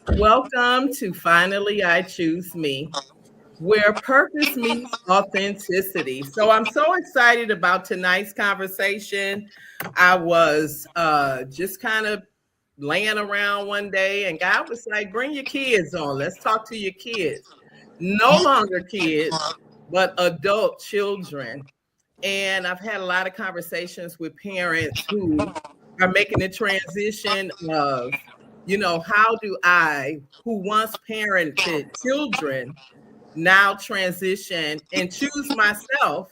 Welcome to Finally I Choose Me, where purpose meets authenticity. So I'm so excited about tonight's conversation. I was just kind of laying around one day, and God was like, bring your kids on. Let's talk to your kids. No longer kids, but adult children. And I've had a lot of conversations with parents who are making the transition of, how do I, who once parented children, now transition and choose myself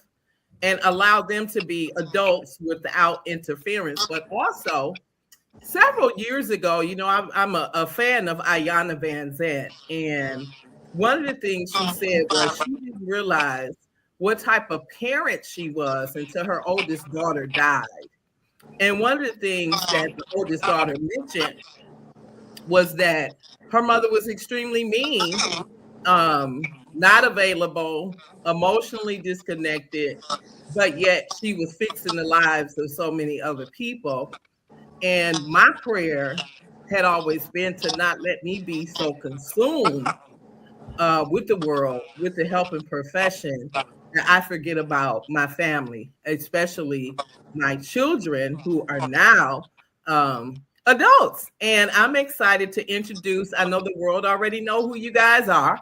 and allow them to be adults without interference. But also, several years ago, I'm a fan of Ayanna Van Zant. And one of the things she said was she didn't realize what type of parent she was until her oldest daughter died. And one of the things that the oldest daughter mentioned was that her mother was extremely mean, not available, emotionally disconnected, but yet she was fixing the lives of so many other people. And my prayer had always been to not let me be so consumed with the world, with the helping profession, that I forget about my family, especially my children who are now adults. And I'm excited to introduce, I know the world already know who you guys are,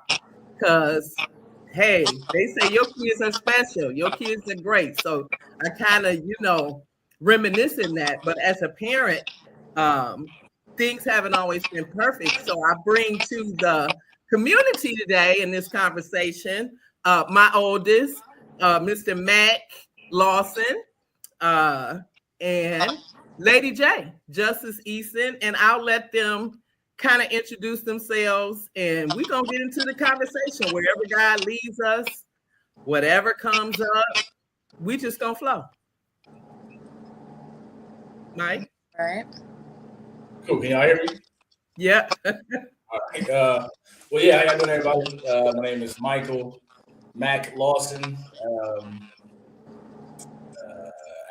because hey, they say your kids are special, your kids are great. So I kind of, reminiscing that. But as a parent, um, things haven't always been perfect. So I bring to the community today in this conversation my oldest, Mr. Mac Lawson, uh, and Lady J, Justice Easton, and I'll let them kind of introduce themselves, and we're gonna get into the conversation wherever God leads us, whatever comes up, we just gonna flow. Mike? All right. Cool. Can y'all hear me? Yeah. All right. Well, yeah, how y'all doing, everybody? My name is Michael Mac Lawson,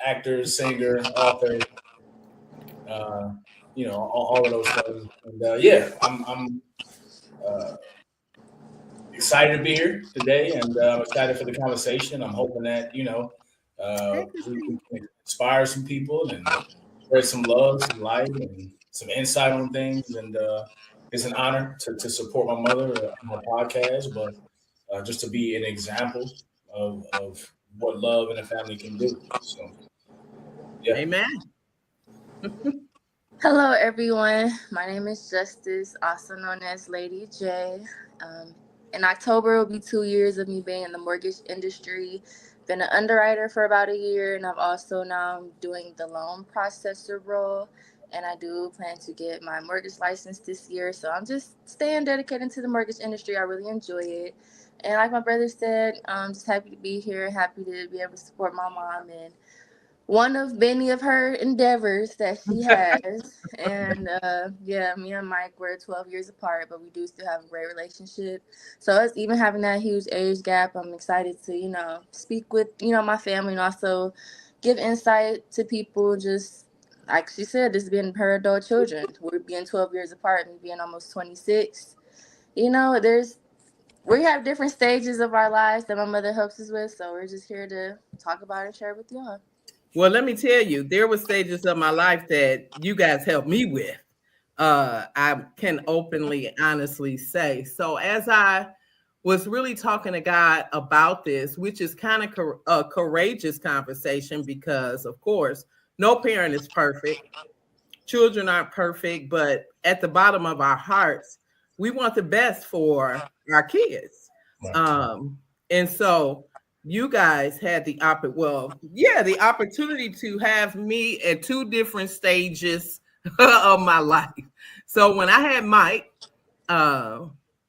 actor, singer, author, all of those things. And yeah, I'm excited to be here today, and I'm excited for the conversation. I'm hoping that we can inspire some people and spread some love, some light, and some insight on things. And it's an honor to support my mother on my podcast, but just to be an example of what love in a family can do. So, yeah. Amen. Hello, everyone. My name is Justice, also known as Lady J. In October, it will be 2 years of me being in the mortgage industry. Been an underwriter for about a year, and I've also now doing the loan processor role. And I do plan to get my mortgage license this year. So I'm just staying dedicated to the mortgage industry. I really enjoy it. And like my brother said, I'm just happy to be here, happy to be able to support my mom and one of many of her endeavors that she has. And yeah, me and Mike, we're 12 years apart, but we do still have a great relationship. So us even having that huge age gap, I'm excited to, speak with, my family and also give insight to people. Just like she said, this being her adult children. We're being 12 years apart, me being almost 26. We have different stages of our lives that my mother helps us with. So we're just here to talk about it and share it with y'all. Well, let me tell you, there were stages of my life that you guys helped me with. I can openly, honestly say. So as I was really talking to God about this, which is kind of a courageous conversation because, of course, no parent is perfect. Children aren't perfect, but at the bottom of our hearts, we want the best for our kids. And so you guys had the opportunity to have me at two different stages of my life. So when I had Mike,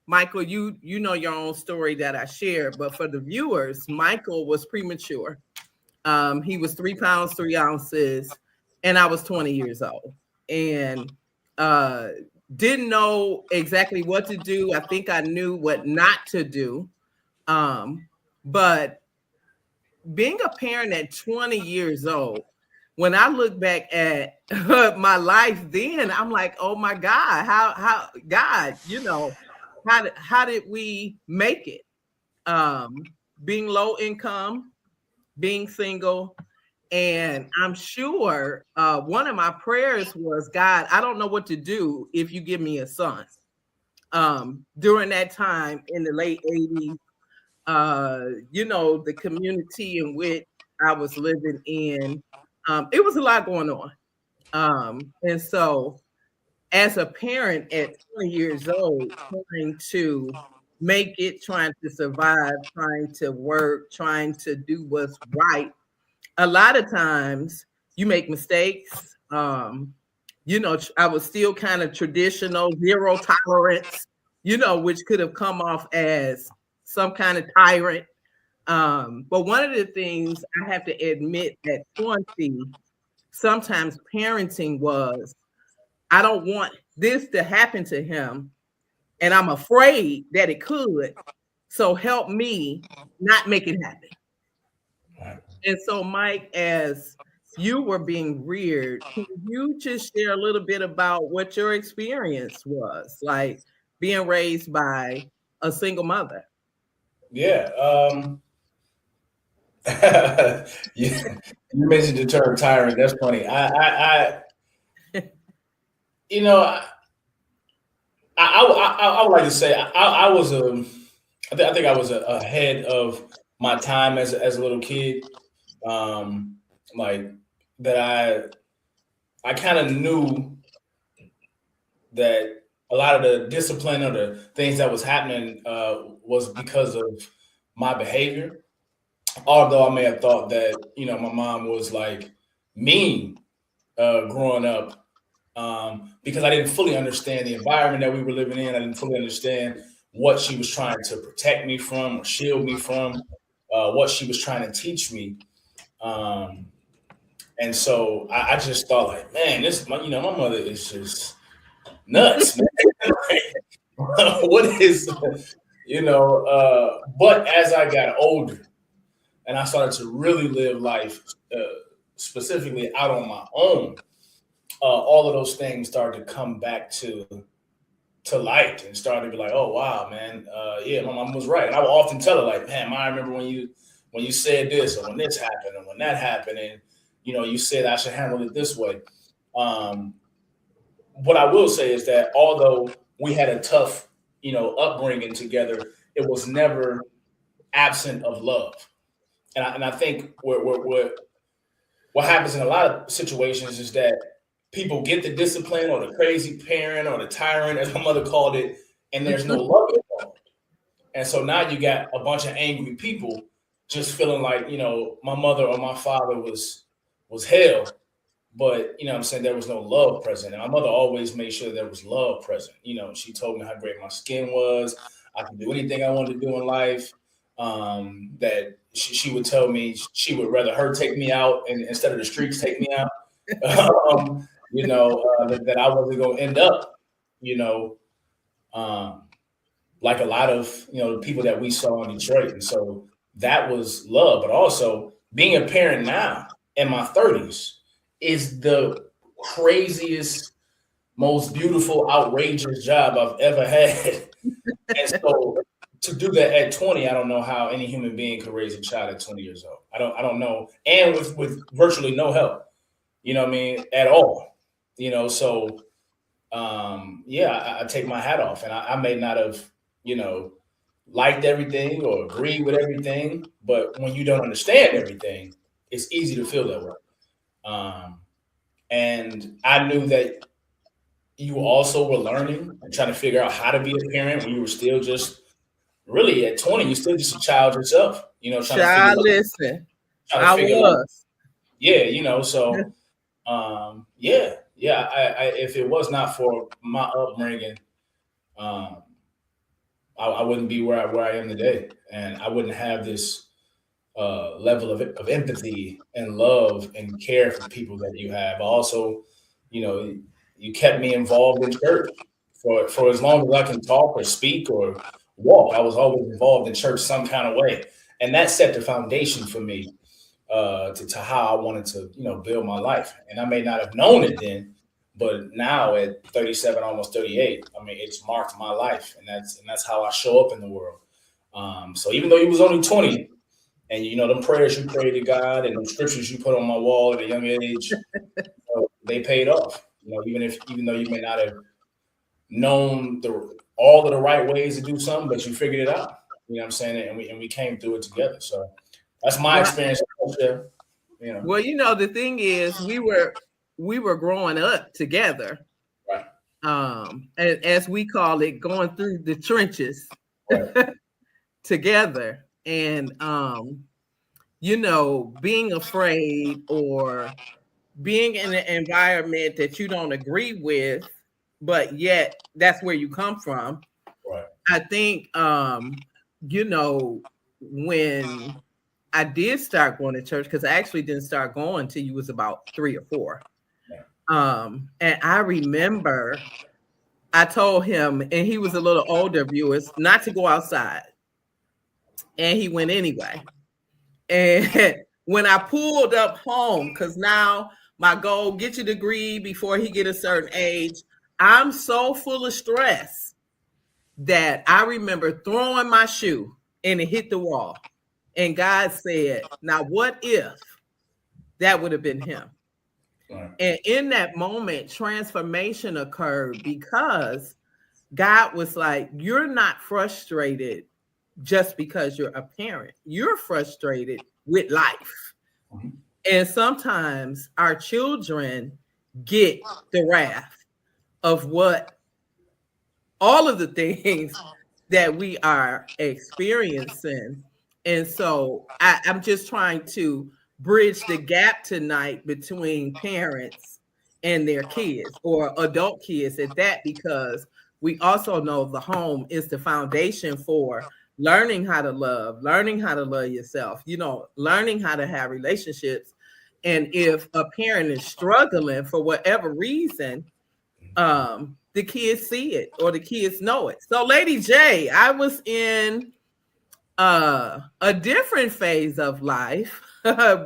Michael, you know your own story that I shared, but for the viewers, Michael was premature. He was 3 pounds, 3 ounces, and I was 20 years old. And didn't know exactly what to do. I think I knew what not to do. But being a parent at 20 years old, when I look back at my life then, I'm like, oh my God, how God, how did we make it? Being low income, being single. And I'm sure one of my prayers was, God, I don't know what to do if you give me a son. During that time in the late 80s, the community in which I was living in, it was a lot going on. And so as a parent at 20 years old, trying to make it, trying to survive, trying to work, trying to do what's right, a lot of times you make mistakes. I was still kind of traditional, zero tolerance, which could have come off as some kind of tyrant. But one of the things I have to admit at 20, sometimes parenting was, I don't want this to happen to him, and I'm afraid that it could. So help me not make it happen. And so, Mike, as you were being reared, can you just share a little bit about what your experience was like being raised by a single mother? Yeah. You mentioned the term tyrant. That's funny. You know, I would like to say I was I think I was ahead of my time as a little kid. Like that I kind of knew that a lot of the discipline or the things that was happening was because of my behavior. Although I may have thought that, my mom was like mean growing up, because I didn't fully understand the environment that we were living in. I didn't fully understand what she was trying to protect me from or shield me from, what she was trying to teach me. And so I just thought like, man, my mother is just nuts, man. What is, but as I got older and I started to really live life, specifically out on my own, all of those things started to come back to light and started to be like, oh wow, man, yeah, my mom was right. And I would often tell her like, man, I remember when you said this or when this happened or when that happened, and you said I should handle it this way. What I will say is that although we had a tough, upbringing together, it was never absent of love. And I think what happens in a lot of situations is that people get the discipline or the crazy parent or the tyrant, as my mother called it, and there's no love involved. And so now you got a bunch of angry people just feeling like, my mother or my father was hell. But, I'm saying, there was no love present. And my mother always made sure there was love present. She told me how great my skin was. I could do anything I wanted to do in life. That she would tell me she would rather her take me out and instead of the streets take me out. That I wasn't going to end up, like a lot of, the people that we saw in Detroit. And so that was love. But also being a parent now in my 30s is the craziest, most beautiful, outrageous job I've ever had. And so to do that at 20, I don't know how any human being could raise a child at 20 years old. I don't know. And with virtually no help, at all. So I take my hat off, and I may not have, liked everything or agreed with everything, but when you don't understand everything, it's easy to feel that way. And I knew that you also were learning and trying to figure out how to be a parent when you were still just really at 20, you're still just a child yourself, trying to figure listen, I was. Yeah, so if it was not for my upbringing, I wouldn't be where I am today, and I wouldn't have this level of empathy and love and care for people that you have. Also, you kept me involved in church for as long as I can talk or speak or walk. I was always involved in church some kind of way, and that set the foundation for me to how I wanted to, build my life. And I may not have known it then, but now at 37, almost 38, I mean, it's marked my life, and that's how I show up in the world. So even though you was only 20, and them prayers you prayed to God and the scriptures you put on my wall at a young age, they paid off. Even though you may not have known all of the right ways to do something, but you figured it out. You know what I'm saying? And we came through it together. So that's my experience. Well, the thing is, we were growing up together. Right. As we call it, going through the trenches Right. together. And being afraid or being in an environment that you don't agree with, but yet that's where you come from. Right. I think when I did start going to church, because I actually didn't start going till you was about 3 or 4. And I remember I told him, and he was a little older, viewers, not to go outside. And he went anyway. And when I pulled up home, because now my goal, get your degree before he get a certain age, I'm so full of stress that I remember throwing my shoe and it hit the wall. And God said, now what if that would have been him? Right. And in that moment, transformation occurred because God was like, you're not frustrated just because you're a parent. You're frustrated with life. Mm-hmm. And sometimes our children get the wrath of all of the things that we are experiencing. And so I'm just trying to bridge the gap tonight between parents and their kids, or adult kids at that, because we also know the home is the foundation for learning how to love yourself, learning how to have relationships. And if a parent is struggling for whatever reason, the kids see it or the kids know it. So Lady J, I was in a different phase of life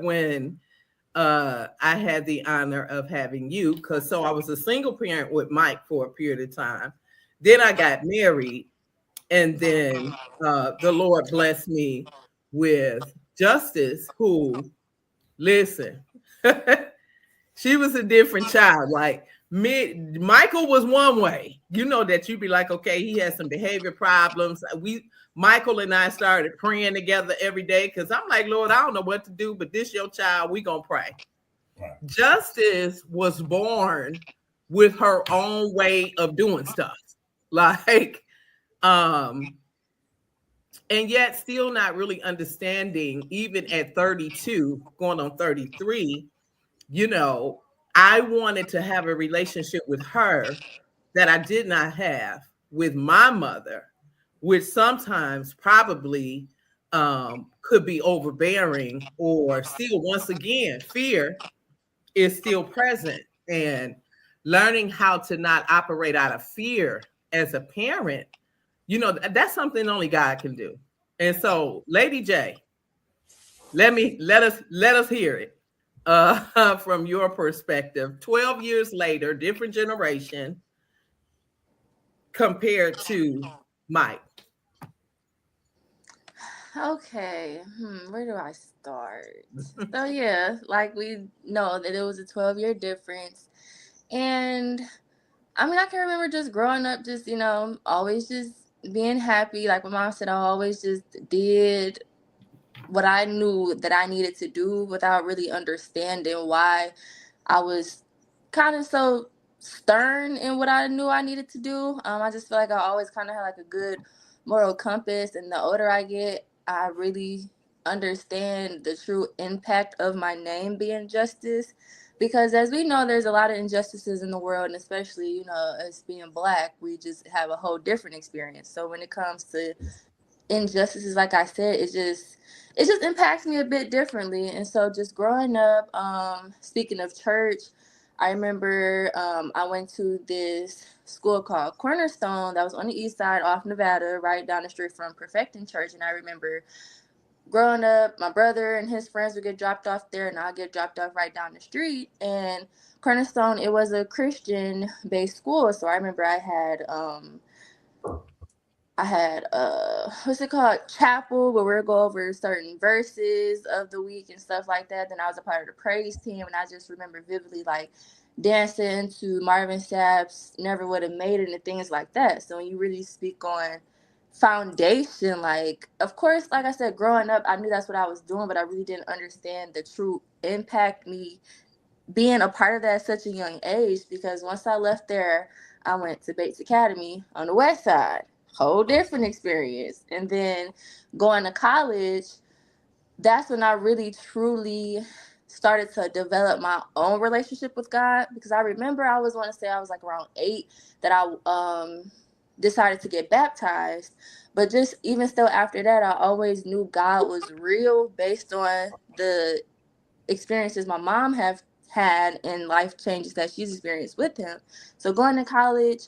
when I had the honor of having you, because I was a single parent with Mike for a period of time. Then I got married, and then the Lord blessed me with Justice, who, listen, she was a different child. Like Michael was one way, that you'd be like, okay, he has some behavior problems. Michael and I started praying together every day, because I'm like, Lord, I don't know what to do, but this your child, we gonna pray. Right. Justice was born with her own way of doing stuff, like, and yet still not really understanding, even at 32, going on 33, I wanted to have a relationship with her that I did not have with my mother, which sometimes probably could be overbearing, or still, once again, fear is still present. And learning how to not operate out of fear as a parent, that's something only God can do. And so, Lady J, let us hear it from your perspective. 12 years later, different generation compared to Mike. Okay, where do I start? So yeah, like we know that it was a 12-year difference. And I mean, I can remember just growing up, just, always just being happy. Like my mom said, I always just did what I knew that I needed to do without really understanding why I was kind of so stern in what I knew I needed to do. I just feel like I always kind of had like a good moral compass. And the older I get, I really understand the true impact of my name being Justice. Because as we know, there's a lot of injustices in the world, and especially, us being Black, we just have a whole different experience. So when it comes to injustices, like I said, it just impacts me a bit differently. And so just growing up, speaking of church, I remember I went to this school called Cornerstone that was on the east side off Nevada, right down the street from Perfecting Church. And I remember growing up, my brother and his friends would get dropped off there, and I'll get dropped off right down the street. And Cornerstone, it was a Christian-based school, so I remember I had what's it called, chapel, where we'll go over certain verses of the week and stuff like that. Then I was a part of the praise team, and I just remember vividly like dancing to Marvin Sapp's Never Would Have Made It and things like that. So when you really speak on foundation, like, of course, like I said, growing up, I knew that's what I was doing, but I really didn't understand the true impact me being a part of that at such a young age, because once I left there, I went to Bates Academy on the west side. Whole different experience. And then going to college, that's when I really truly started to develop my own relationship with God, because I remember I was like around 8 that I decided to get baptized. But just even still after that, I always knew God was real based on the experiences my mom have had and life changes that she's experienced with him. So going to college,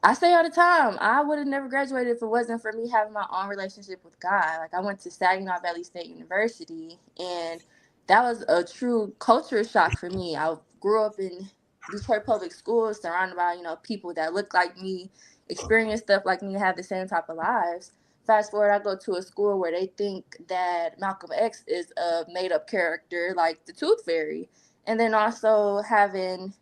I say all the time, I would have never graduated if it wasn't for me having my own relationship with God. Like, I went to Saginaw Valley State University, and that was a true culture shock for me. I grew up in Detroit public schools, surrounded by, people that look like me, experience stuff like me, have the same type of lives. Fast forward, I go to a school where they think that Malcolm X is a made-up character, like the Tooth Fairy. And then also having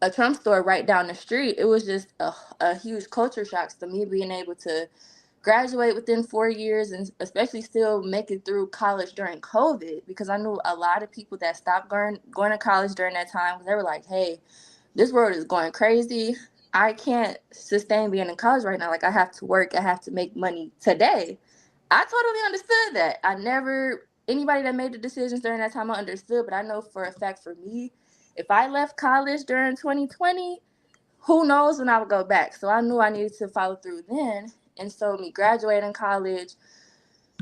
a Trump store right down the street, it was just a huge culture shock to me, being able to graduate within 4 years and especially still make it through college during COVID, because I knew a lot of people that stopped going to college during that time. They were like, hey, this world is going crazy. I can't sustain being in college right now. Like, I have to work. I have to make money today. I totally understood that. Anybody that made the decisions during that time, I understood. But I know for a fact for me, if I left college during 2020, who knows when I would go back. So I knew I needed to follow through then. And so me graduating college,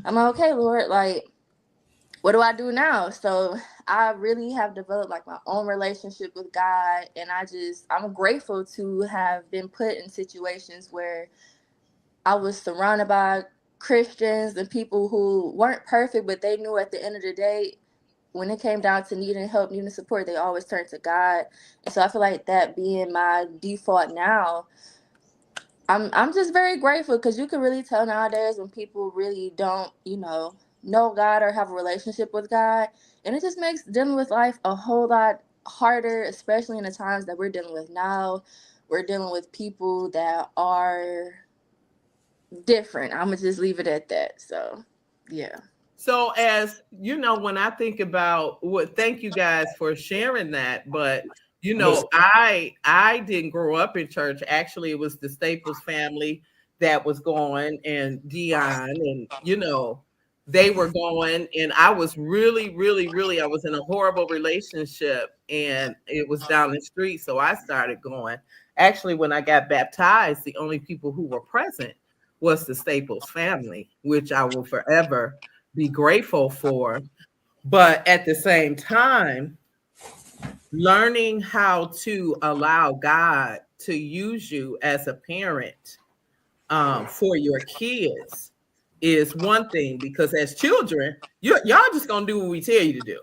I'm like, okay, Lord, like, what do I do now? So I really have developed like my own relationship with God. And I'm grateful to have been put in situations where I was surrounded by Christians and people who weren't perfect, but they knew at the end of the day, when it came down to needing help, needing support, they always turned to God. And so I feel like that being my default now, I'm just very grateful, because you can really tell nowadays when people really don't, know God or have a relationship with God. And it just makes dealing with life a whole lot harder, especially in the times that we're dealing with now. We're dealing with people that are different. I'm going to just leave it at that. So, yeah. So, as you know, when I think about thank you guys for sharing that. But I didn't grow up in church. Actually, it was the Staples family that was going, and Dion, and they were going, and I was really, really, really, I was in a horrible relationship, and it was down the street. So I started going. Actually, when I got baptized, the only people who were present was the Staples family, which I will forever be grateful for. But at the same time, learning how to allow God to use you as a parent for your kids is one thing, because as children, y'all just gonna do what we tell you to do,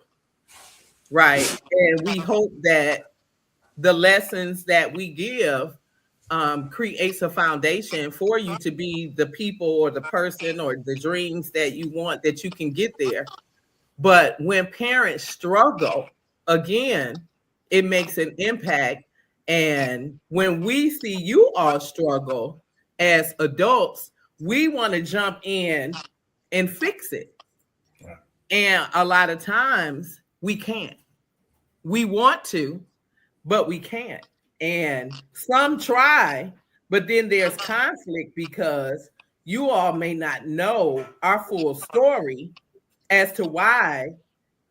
right? And we hope that the lessons that we give creates a foundation for you to be the people or the person or the dreams that you want, that you can get there. But when parents struggle, again, it makes an impact. And when we see you all struggle as adults, we want to jump in and fix it. And a lot of times we can't. We want to, but we can't. And some try, but then there's conflict, because you all may not know our full story as to why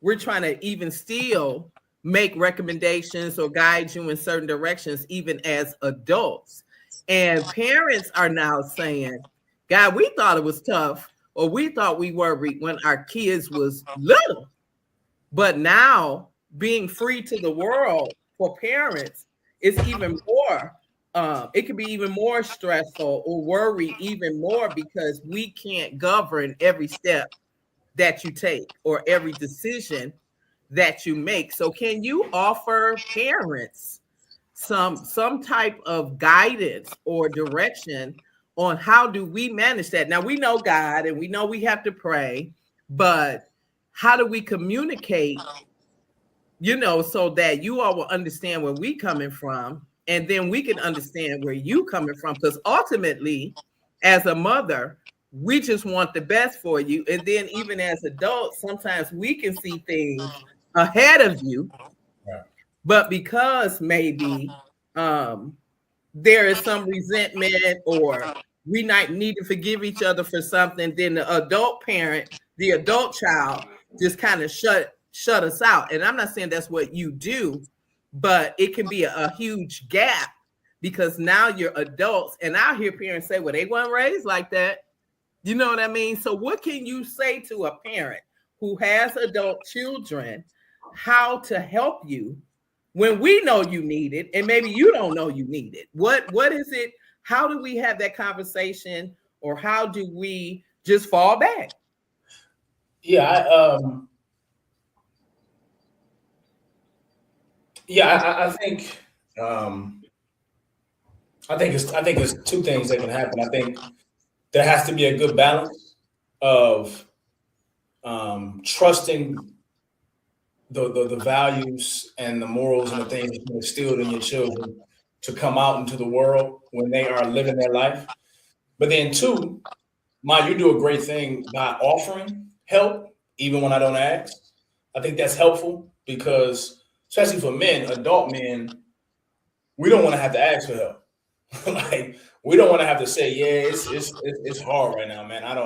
we're trying to even still make recommendations or guide you in certain directions, even as adults. And parents are now saying, God, we thought it was tough, or we thought we worried when our kids was little. But now, being free to the world for parents is even more, it can be even more stressful or worry even more, because we can't govern every step that you take or every decision that you make. So can you offer parents some type of guidance or direction on how do we manage that? Now we know God and we know we have to pray, but how do we communicate, so that you all will understand where we coming from, and then we can understand where you coming from? Because ultimately, as a mother, we just want the best for you. And then even as adults, sometimes we can see things ahead of you, but because maybe there is some resentment or we might need to forgive each other for something, then the adult parent, the adult child just kind of shut us out. And I'm not saying that's what you do, but it can be a huge gap because now you're adults. And I hear parents say, well, they weren't raised like that. You know what I mean? So what can you say to a parent who has adult children, how to help you when we know you need it and maybe you don't know you need it? What is it? How do we have that conversation, or how do we just fall back? Yeah, I think it's two things that can happen. I think there has to be a good balance of trusting the values and the morals and the things that you instilled in your children to come out into the world when they are living their life. But then two, you do a great thing by offering help, even when I don't ask. I think that's helpful because, especially for men, adult men, we don't want to have to ask for help. Like, we don't want to have to say, yeah, it's hard right now, man. Can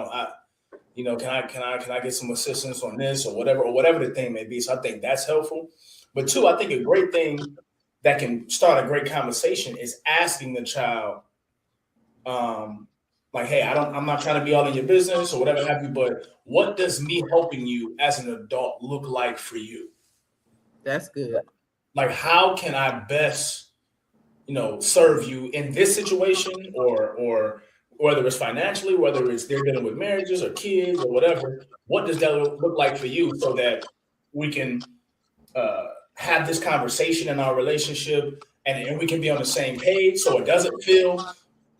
I get some assistance on this or whatever the thing may be. So I think that's helpful. But two, I think a great thing that can start a great conversation is asking the child, like, hey, I'm not trying to be all in your business or whatever have you, but what does me helping you as an adult look like for you? That's good. Like, how can I best, serve you in this situation, or whether it's financially, whether it's they're dealing with marriages or kids or whatever, what does that look like for you so that we can have this conversation in our relationship and we can be on the same page so it doesn't feel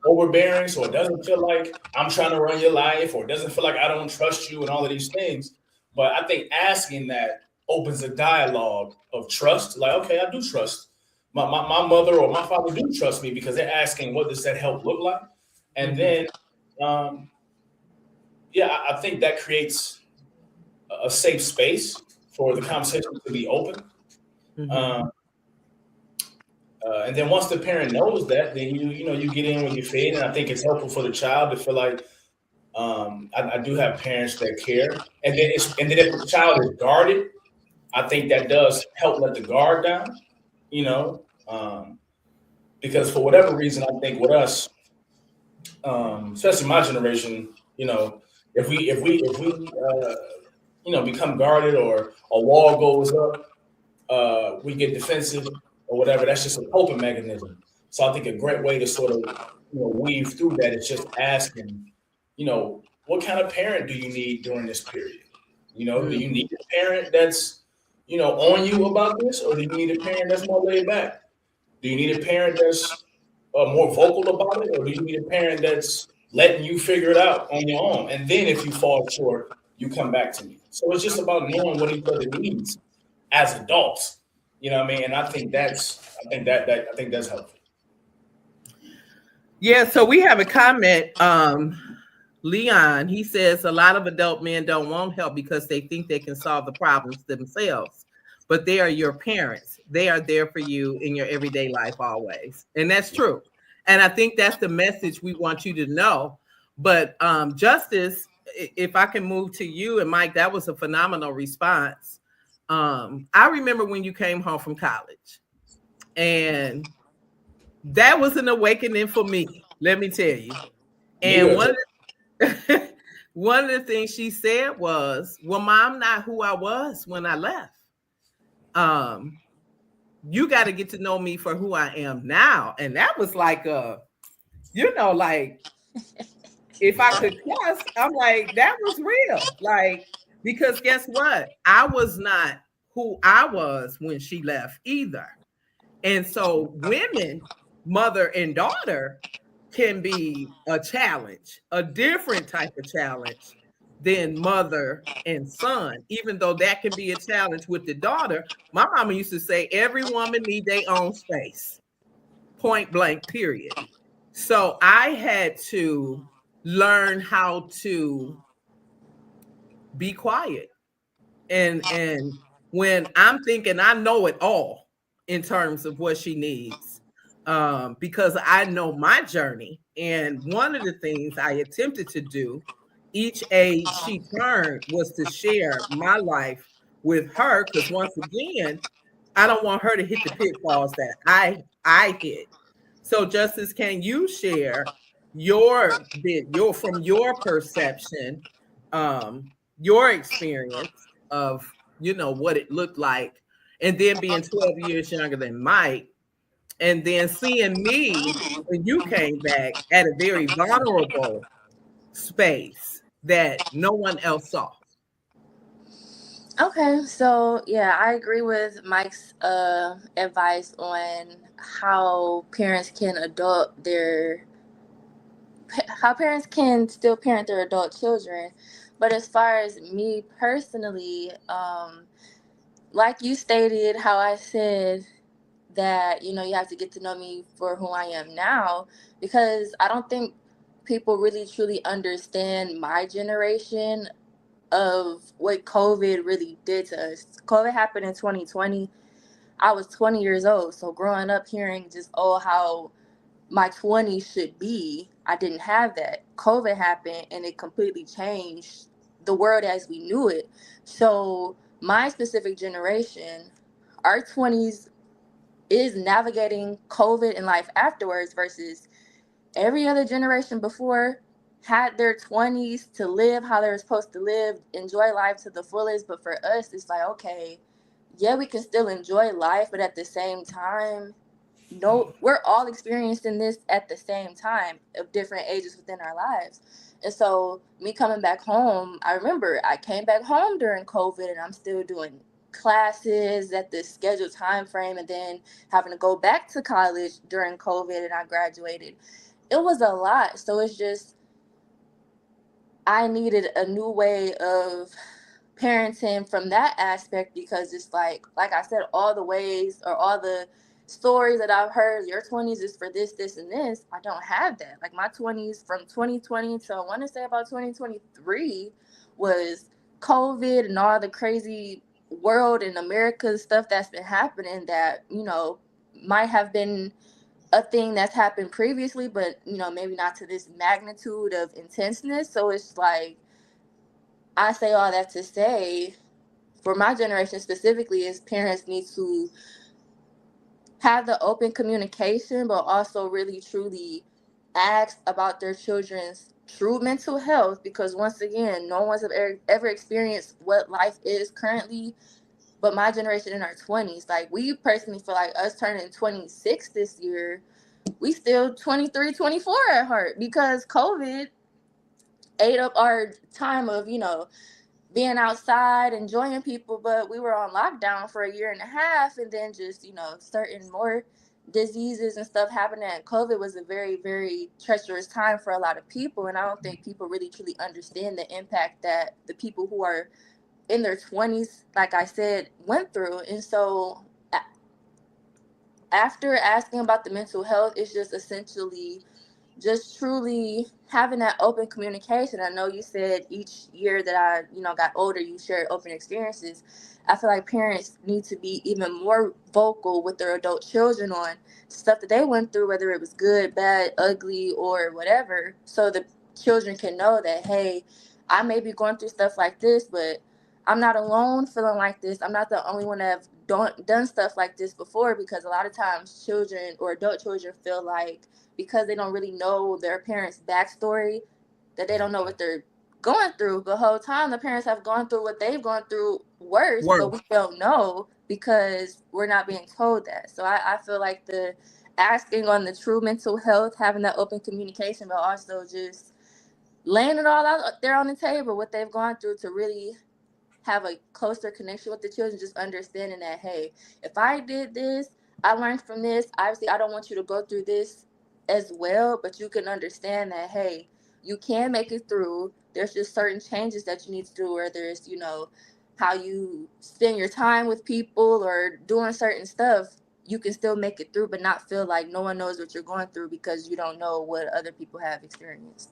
overbearing, so it doesn't feel like I'm trying to run your life, or it doesn't feel like I don't trust you and all of these things. But I think asking that opens a dialogue of trust. Like, okay, I do trust my mother or my father do trust me because they're asking, what does that help look like? And then, I think that creates a safe space for the conversation to be open. And then once the parent knows that, then you get in when you're fed. And I think it's helpful for the child to feel like I do have parents that care. And then if the child is guarded, I think that does help let the guard down. Because for whatever reason, I think with us, especially my generation, if we become guarded or a wall goes up, we get defensive or whatever. That's just a coping mechanism. So I think a great way to sort of weave through that is just asking, what kind of parent do you need during this period? Do you need a parent that's on you about this, or do you need a parent that's more laid back? Do you need a parent that's more vocal about it, or do you need a parent that's letting you figure it out on your own? And then if you fall short, you come back to me. So it's just about knowing what each other needs as adults. You know what I mean? And I think that's helpful. Yeah, so we have a comment. Leon, he says a lot of adult men don't want help because they think they can solve the problems themselves, but they are your parents. They are there for you in your everyday life always. And that's true. And I think that's the message we want you to know. But Justice, if I can move to you, and Mike, that was a phenomenal response. I remember when you came home from college, and that was an awakening for me, let me tell you. And one of the things she said was, well, Mom, not who I was when I left. You got to get to know me for who I am now. And that was like like, if I could cuss, I'm like, that was real. Like, Because guess what? I was not who I was when she left either. And so women, mother and daughter, can be a challenge, a different type of challenge than mother and son, even though that can be a challenge with the daughter. My mama used to say every woman need their own space, point blank, period. So I had to learn how to be quiet. And when I'm thinking I know it all in terms of what she needs, because I know my journey. And one of the things I attempted to do each age she turned was to share my life with her. Because once again, I don't want her to hit the pitfalls that I hit. So, Justice, can you share your bit, your from your perception, your experience of what it looked like, and then being 12 years younger than Mike, and then seeing me when you came back at a very vulnerable space that no one else saw. Okay, so yeah, I agree with Mike's advice on how parents can how parents can still parent their adult children. But as far as me personally, like you stated, how I said that, you have to get to know me for who I am now, because I don't think people really truly understand my generation of what COVID really did to us. COVID happened in 2020. I was 20 years old. So growing up hearing just, how my 20s should be, I didn't have that. COVID happened and it completely changed the world as we knew it. So my specific generation, our 20s is navigating COVID and life afterwards, versus every other generation before had their 20s to live how they were supposed to live, enjoy life to the fullest. But for us, it's like, okay, yeah, we can still enjoy life, but at the same time, no, we're all experiencing this at the same time of different ages within our lives. And so me coming back home, I remember I came back home during COVID and I'm still doing classes at the scheduled time frame, and then having to go back to college during COVID, and I graduated. It was a lot. So it's just, I needed a new way of parenting from that aspect, because it's like I said, all the ways or all the stories that I've heard, your 20s is for this, this, and this. I don't have that. Like my 20s from 2020 to I want to say about 2023 was COVID and all the crazy world and America stuff that's been happening that, might have been a thing that's happened previously, but, maybe not to this magnitude of intenseness. So it's like, I say all that to say, for my generation specifically, is parents need to have the open communication, but also really truly ask about their children's true mental health, because once again, no one's ever experienced what life is currently, but my generation in our 20s. Like, we personally feel like us turning 26 this year, we still 23, 24 at heart, because COVID ate up our time of, being outside, enjoying people, but we were on lockdown for a year and a half, and then just, certain more diseases and stuff happening. And COVID was a very, very treacherous time for a lot of people, and I don't think people really truly understand the impact that the people who are in their 20s, like I said, went through. And so after asking about the mental health, it's just essentially just truly having that open communication. I know you said each year that I, got older, you shared open experiences. I feel like parents need to be even more vocal with their adult children on stuff that they went through, whether it was good, bad, ugly, or whatever, so the children can know that, hey, I may be going through stuff like this, but I'm not alone feeling like this. I'm not the only one that have done stuff like this before, because a lot of times children or adult children feel like, because they don't really know their parents' backstory, that they don't know what they're going through. The whole time the parents have gone through what they've gone through worse, but we don't know because we're not being told that. So I feel like the asking on the true mental health, having that open communication, but also just laying it all out there on the table, what they've gone through, to really have a closer connection with the children, just understanding that, hey, if I did this, I learned from this. Obviously, I don't want you to go through this as well, but you can understand that, hey, you can make it through. There's just certain changes that you need to do, whether it's, how you spend your time with people or doing certain stuff. You can still make it through, but not feel like no one knows what you're going through because you don't know what other people have experienced.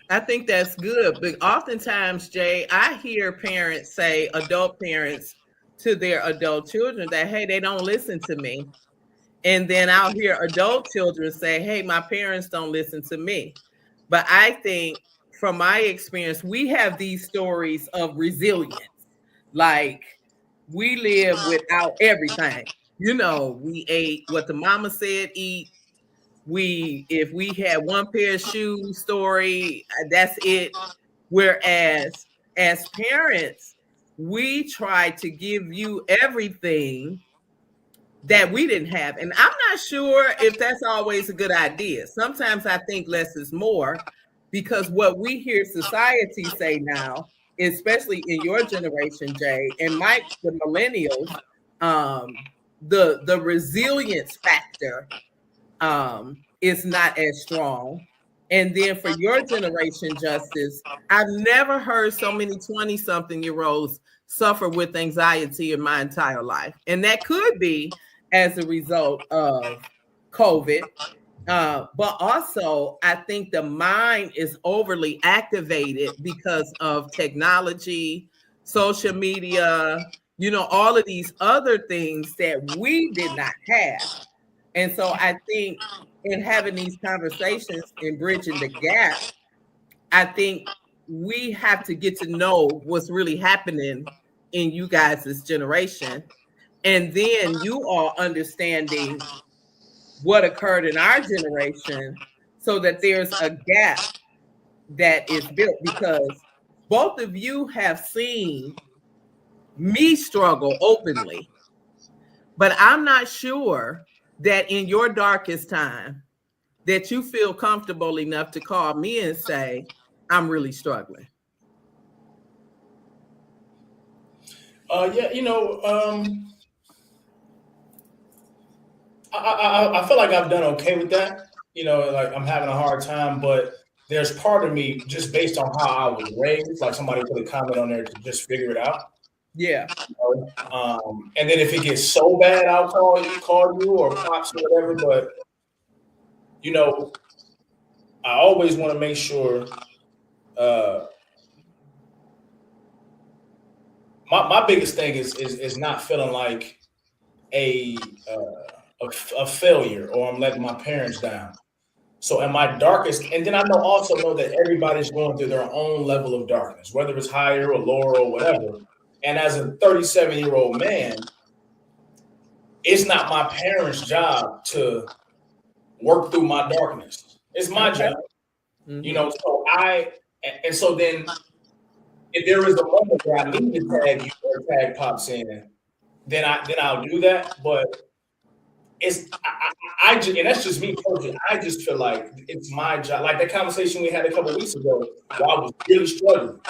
I think that's good. But oftentimes, Jay, I hear parents say, adult parents to their adult children that, hey, they don't listen to me. And then I'll hear adult children say, hey, my parents don't listen to me. But I think from my experience, we have these stories of resilience. Like we live without everything. We ate what the mama said eat. If we had one pair of shoes story, that's it. Whereas as parents, we try to give you everything that we didn't have. And I'm not sure if that's always a good idea. Sometimes I think less is more, because what we hear society say now, especially in your generation, Jay, and Mike, the millennials, the resilience factor is not as strong. And then for your generation, Justice, I've never heard so many 20-something-year-olds suffer with anxiety in my entire life. And that could be as a result of COVID. But also, I think the mind is overly activated because of technology, social media, all of these other things that we did not have. And so I think in having these conversations and bridging the gap, I think we have to get to know what's really happening in you guys' generation. And then you all understanding what occurred in our generation so that there's a gap that is built, because both of you have seen me struggle openly, but I'm not sure that in your darkest time that you feel comfortable enough to call me and say, I'm really struggling. Yeah, I feel like I've done okay with that. Like I'm having a hard time, but there's part of me just based on how I was raised, like somebody put a comment on there to just figure it out. Yeah. And then if it gets so bad, I'll call you or pops or whatever. But I always want to make sure. My biggest thing is not feeling like a failure or I'm letting my parents down. So in my darkest, and then I also know that everybody's going through their own level of darkness, whether it's higher or lower or whatever. And as a 37-year-old man, it's not my parents' job to work through my darkness. It's my job. Mm-hmm. So then if there is a moment where I need to tag you or tag Pops in, then I'll do that. But I just, and that's just me personally. I just feel like it's my job. Like that conversation we had a couple of weeks ago, where I was really struggling,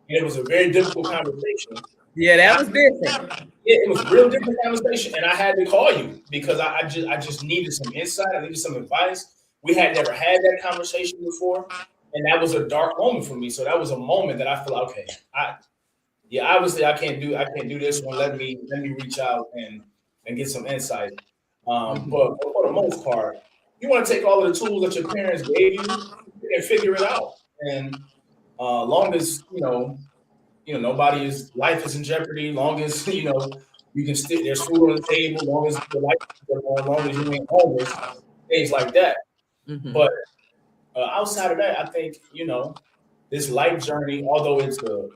and it was a very difficult conversation. Yeah, that was different. Yeah, it was a real different conversation, and I had to call you because I just needed some insight. I needed some advice. We had never had that conversation before, and that was a dark moment for me. So that was a moment that I feel okay. Obviously I can't do this one. Let me reach out and get some insight. But for the most part, you want to take all of the tools that your parents gave you and figure it out. And long as nobody's life is in jeopardy, long as you can still there's food on the table, long as the light is on, long as you ain't homeless, things like that. Mm-hmm. But outside of that, I think this life journey, although it's a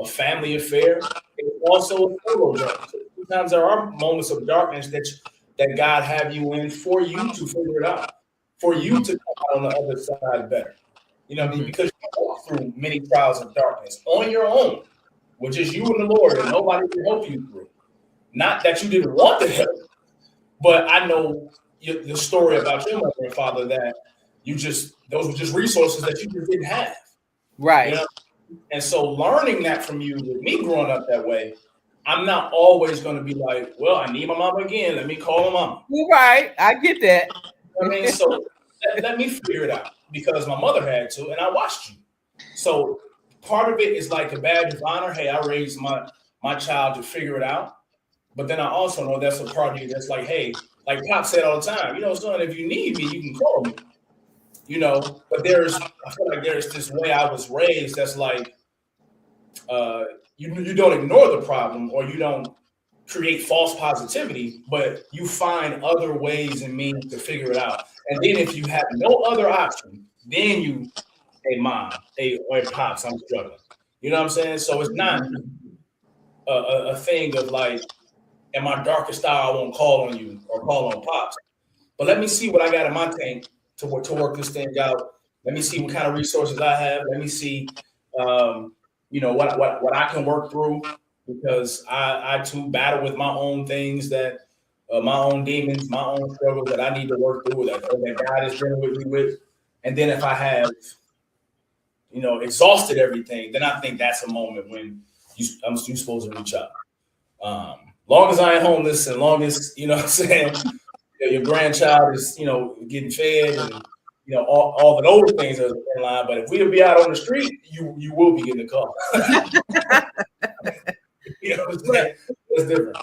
family affair, it's also a solo journey. Sometimes there are moments of darkness that God have you in for you to figure it out, for you to come out on the other side better. Because you walk through many trials of darkness on your own, which is you and the Lord, and nobody can help you through. Not that you didn't want to help, but I know the story about your mother and father that those were just resources that you just didn't have. Right. And so learning that from you, with me growing up that way, I'm not always going to be like, well, I need my mama again. Let me call my mama. You're right. I get that. I mean, so let me figure it out because my mother had to, and I watched you. So part of it is like a badge of honor. Hey, I raised my child to figure it out. But then I also know that's a part of you that's like, hey, like Pop said all the time, son, if you need me, you can call me. But I feel like there's this way I was raised that's like, you don't ignore the problem or you don't create false positivity, but you find other ways and means to figure it out. And then if you have no other option, then you, hey mom, hey pops, I'm struggling. You know what I'm saying? So it's not a thing of like, in my darkest hour, I won't call on you or call on pops. But let me see what I got in my tank to work this thing out. Let me see what kind of resources I have. Let me see, what I can work through, because I too battle with my own things that, my own demons, my own struggles that I need to work through, that God is dealing with me with. And then if I have, exhausted everything, then I think that's a moment when you're supposed to reach out. Long as I ain't homeless and long as, what I'm saying, your grandchild is, getting fed and, all the old things are in line. But if we'll be out on the street, you will be getting a call. You know what I'm saying? It's different.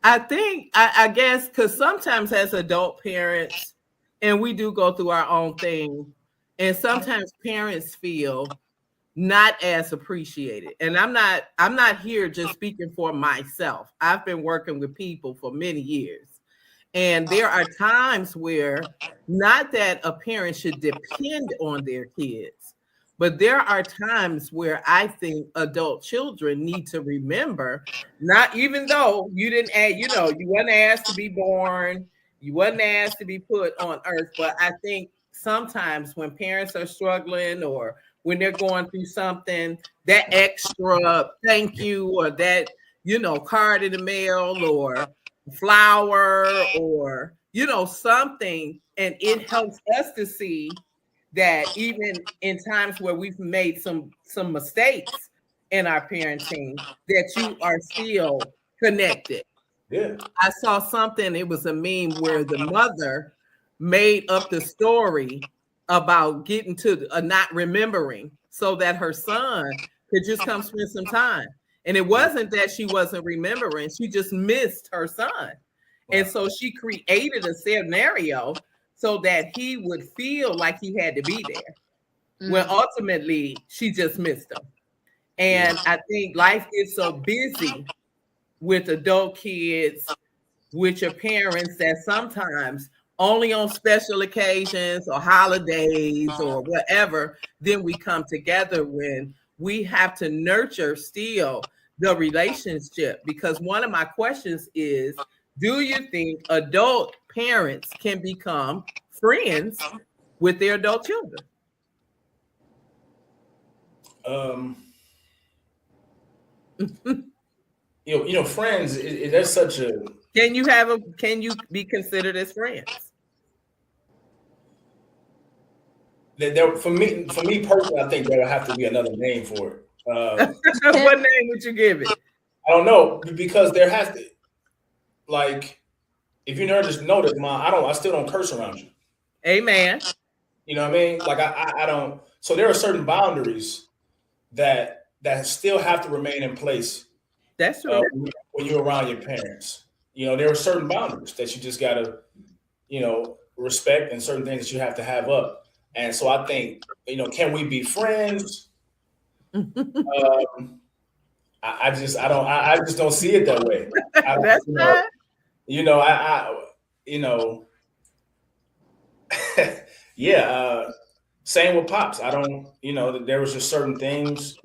I think, I guess, because sometimes as adult parents, and we do go through our own thing, and sometimes parents feel not as appreciated. And I'm not here just speaking for myself. I've been working with people for many years. And there are times where, not that a parent should depend on their kids, but there are times where I think adult children need to remember, not even though you didn't add, you wasn't asked to be born, you wasn't asked to be put on earth, but I think sometimes when parents are struggling or when they're going through something, that extra thank you or that, card in the mail or flower or, something, and it helps us to see that even in times where we've made some mistakes in our parenting, that you are still connected. Yeah. I saw something, it was a meme where the mother made up the story about getting to not remembering so that her son could just come spend some time. And it wasn't that she wasn't remembering, she just missed her son. And so she created a scenario so that he would feel like he had to be there, when ultimately she just missed him. And I think life is so busy with adult kids, with your parents, that sometimes only on special occasions or holidays or whatever, then we come together, when we have to nurture still the relationship. Because one of my questions is, do you think adult parents can become friends with their adult children? Friends, there's such a, Can you be considered as friends? for me personally, I think there will have to be another name for it. What name would you give it? I don't know, because there has to, like, if you never just noticed, I still don't curse around you. Amen. You know what I mean? Like I don't. So there are certain boundaries that still have to remain in place. That's true. When you're around your parents, there are certain boundaries that you just gotta, respect, and certain things that you have to have up. And so I think, can we be friends? I just don't see it that way. That's right. Yeah. Same with Pops. I don't, there was just certain things,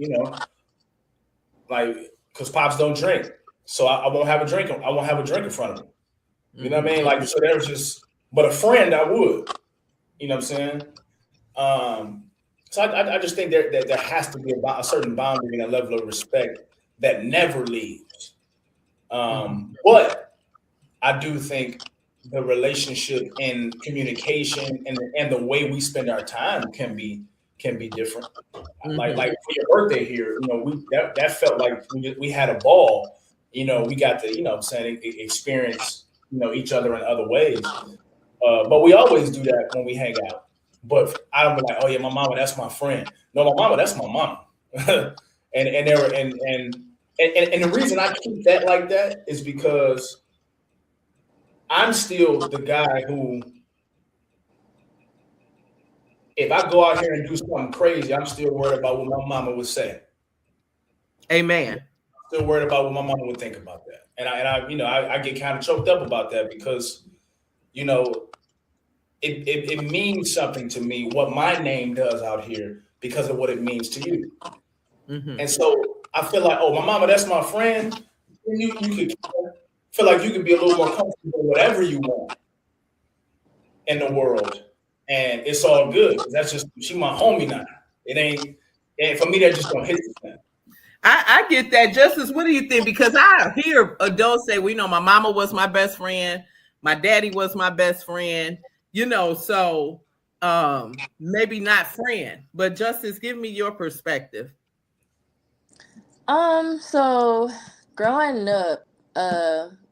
like, because Pops don't drink, so I won't have a drink. I won't have a drink in front of him. You know what I mean? Like, so there was just, but a friend I would. You know what I'm saying? So I just think that there has to be a certain boundary and a level of respect that never leaves. But I do think the relationship and communication and the way we spend our time can be can be different. Like for your birthday here, that felt like we had a ball. We got to, I'm saying, experience, each other in other ways. But we always do that when we hang out. But I don't be like, oh yeah, my mama, that's my friend. No, my mama, that's my mama. and there were and the reason I keep that like that is because I'm still the guy who, if I go out here and do something crazy, I'm still worried about what my mama would say. Amen. Still worried about what my mama would think about that. And I get kind of choked up about that because, it means something to me what my name does out here because of what it means to you. Mm-hmm. And so I feel like, oh, my mama, that's my friend. You could feel like you could be a little more comfortable whatever you want in the world. And it's all good. That's just, she my homie now. It ain't, and for me, that just don't hit the thing. I get that. Justice, what do you think? Because I hear adults say, my mama was my best friend. My daddy was my best friend. So maybe not friend. But Justice, give me your perspective. So growing up,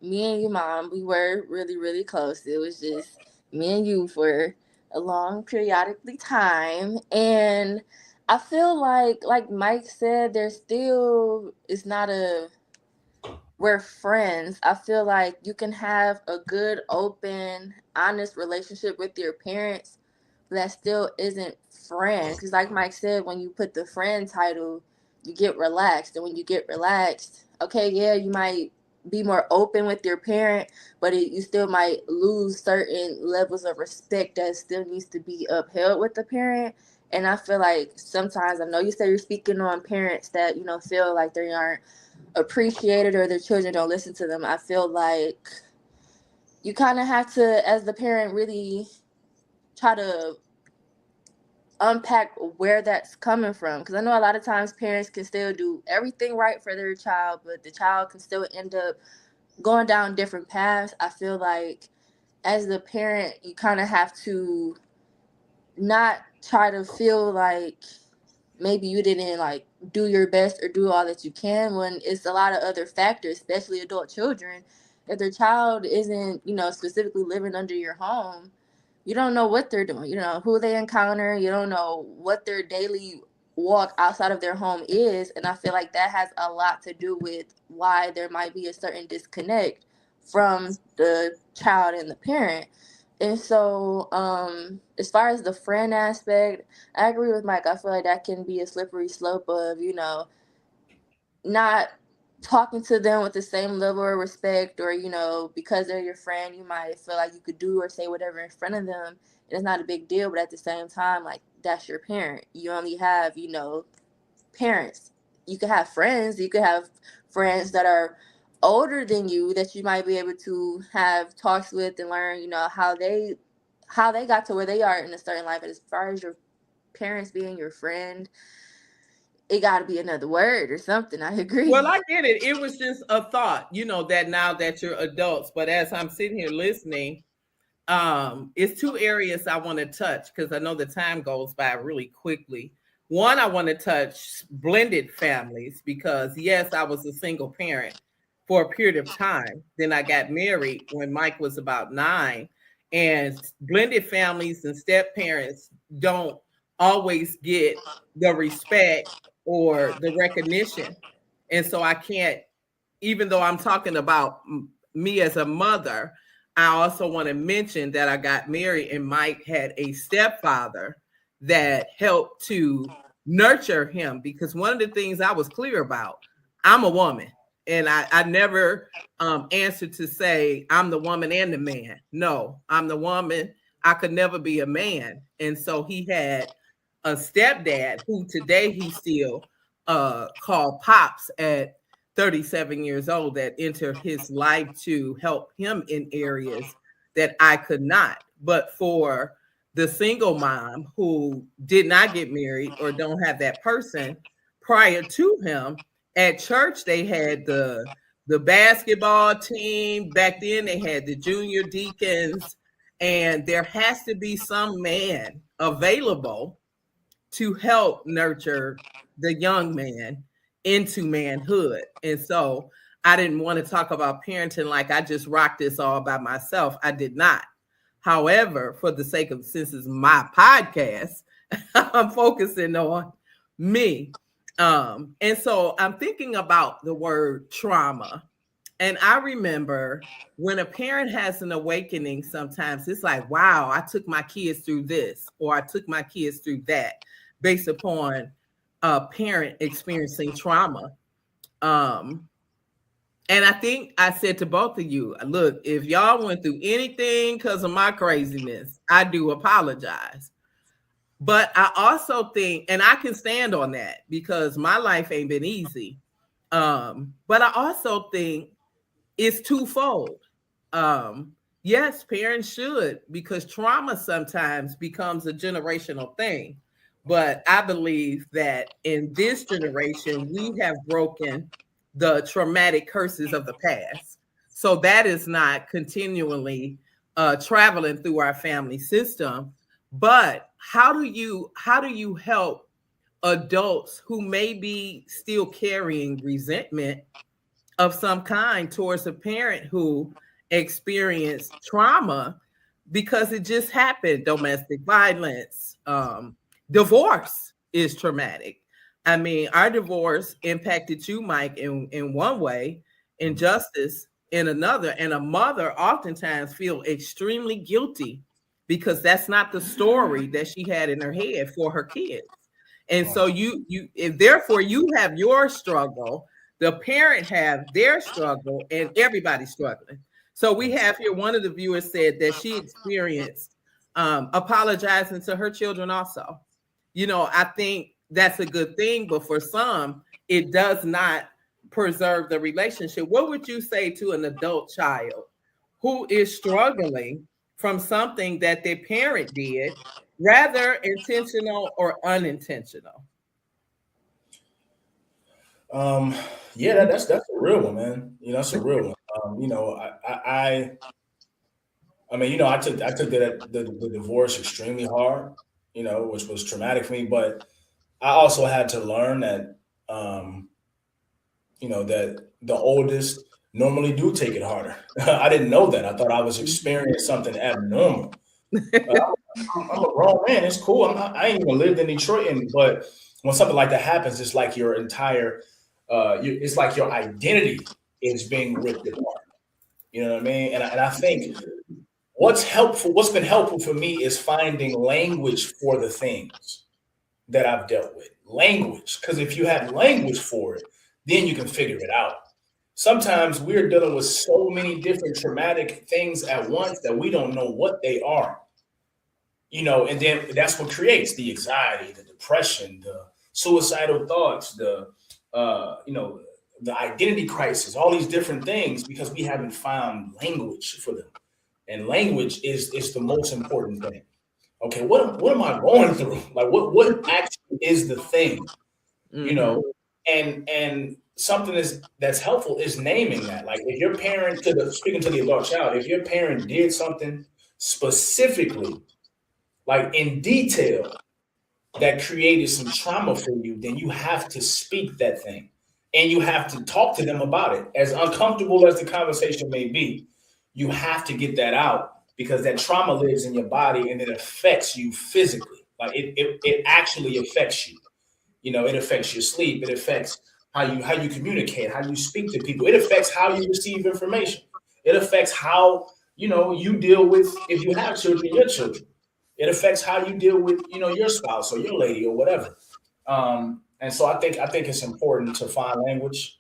me and your mom, we were really, really close. It was just me and you for a long periodically time. And I feel like Mike said, we're friends. I feel like you can have a good, open, honest relationship with your parents, but that still isn't friends. Because like Mike said, when you put the friend title, you get relaxed. And when you get relaxed, okay, yeah, you might be more open with your parent, but you still might lose certain levels of respect that still needs to be upheld with the parent. And I feel like sometimes, I know you say you're speaking on parents that, feel like they aren't appreciated or their children don't listen to them. I feel like you kind of have to, as the parent, really try to unpack where that's coming from, because I know a lot of times parents can still do everything right for their child, but the child can still end up going down different paths. I feel like as the parent, you kind of have to not try to feel like maybe you didn't do your best or do all that you can, when it's a lot of other factors, especially adult children. If their child isn't, specifically living under your home, you don't know what they're doing. You don't know who they encounter. You don't know what their daily walk outside of their home is. And I feel like that has a lot to do with why there might be a certain disconnect from the child and the parent. And so as far as the friend aspect, I agree with Mike. I feel like that can be a slippery slope of, not talking to them with the same level of respect, or, because they're your friend, you might feel like you could do or say whatever in front of them. And it's not a big deal, but at the same time, that's your parent. You only have, parents. You could have friends. You could have friends that are older than you that you might be able to have talks with and learn, how they got to where they are in a certain life. But as far as your parents being your friend, it got to be another word or something. I agree. Well, I get it. It was just a thought, that now that you're adults, but as I'm sitting here listening, it's two areas I want to touch because I know the time goes by really quickly. One, I want to touch blended families because, yes, I was a single parent for a period of time. Then I got married when Mike was about 9. And blended families and step parents don't always get the respect or the recognition. And so I can't, even though I'm talking about me as a mother, I also want to mention that I got married and Mike had a stepfather that helped to nurture him, because one of the things I was clear about, I'm a woman. And I never answered to say I'm the woman and the man. No, I'm the woman. I could never be a man. And so he had a stepdad who today he still called Pops at 37 years old, that entered his life to help him in areas that I could not. But for the single mom who did not get married or don't have that person prior to him, at church, they had the basketball team. Back then, they had the junior deacons. And there has to be some man available to help nurture the young man into manhood. And so I didn't want to talk about parenting like I just rocked this all by myself. I did not. However, for the sake of, since it's my podcast, I'm focusing on me. And so I'm thinking about the word trauma. And I remember when a parent has an awakening, sometimes it's like, wow, I took my kids through this, or I took my kids through that, based upon a parent experiencing trauma. And I think I said to both of you, look, if y'all went through anything because of my craziness, I do apologize. But I also think, and I can stand on that because my life ain't been easy. But I also think it's twofold. Yes, parents should, because trauma sometimes becomes a generational thing. But I believe that in this generation, we have broken the traumatic curses of the past. So that is not continually traveling through our family system. But how do you help adults who may be still carrying resentment of some kind towards a parent who experienced trauma because it just happened? Domestic violence, divorce is traumatic. I mean, our divorce impacted you, Mike, in one way, injustice in another. And a mother oftentimes feel extremely guilty because that's not the story that she had in her head for her kids. And so and therefore you have your struggle, the parent have their struggle, and everybody's struggling. So we have here, one of the viewers said that she experienced apologizing to her children also. I think that's a good thing, but for some, it does not preserve the relationship. What would you say to an adult child who is struggling from something that their parent did, rather intentional or unintentional? Yeah, that's a real one, man. That's a real one. I mean, I took the divorce extremely hard, which was traumatic for me. But I also had to learn that, that the oldest normally do take it harder. I didn't know that. I thought I was experiencing something abnormal. I'm a grown man. It's cool. I ain't even lived in Detroit, but when something like that happens, it's like your entire, it's like your identity is being ripped apart. You know what I mean? And I think what's been helpful for me is finding language for the things that I've dealt with. Language, because if you have language for it, then you can figure it out. Sometimes we're dealing with so many different traumatic things at once that we don't know what they are. And then that's what creates the anxiety, the depression, the suicidal thoughts, the identity crisis, all these different things, because we haven't found language for them. And language is the most important thing. Okay, what am I going through? Like, what actually is the thing? And something that's helpful is naming that. Like, if your parent, speaking to the adult child, if your parent did something specifically, like in detail, that created some trauma for you, then you have to speak that thing, and you have to talk to them about it. As uncomfortable as the conversation may be, you have to get that out, because that trauma lives in your body and it affects you physically. Like it actually affects you. It affects your sleep. It affects how you communicate, how you speak to people. It affects how you receive information. It affects how, you deal with, if you have children, your children. It affects how you deal with, your spouse or your lady or whatever. And so I think it's important to find language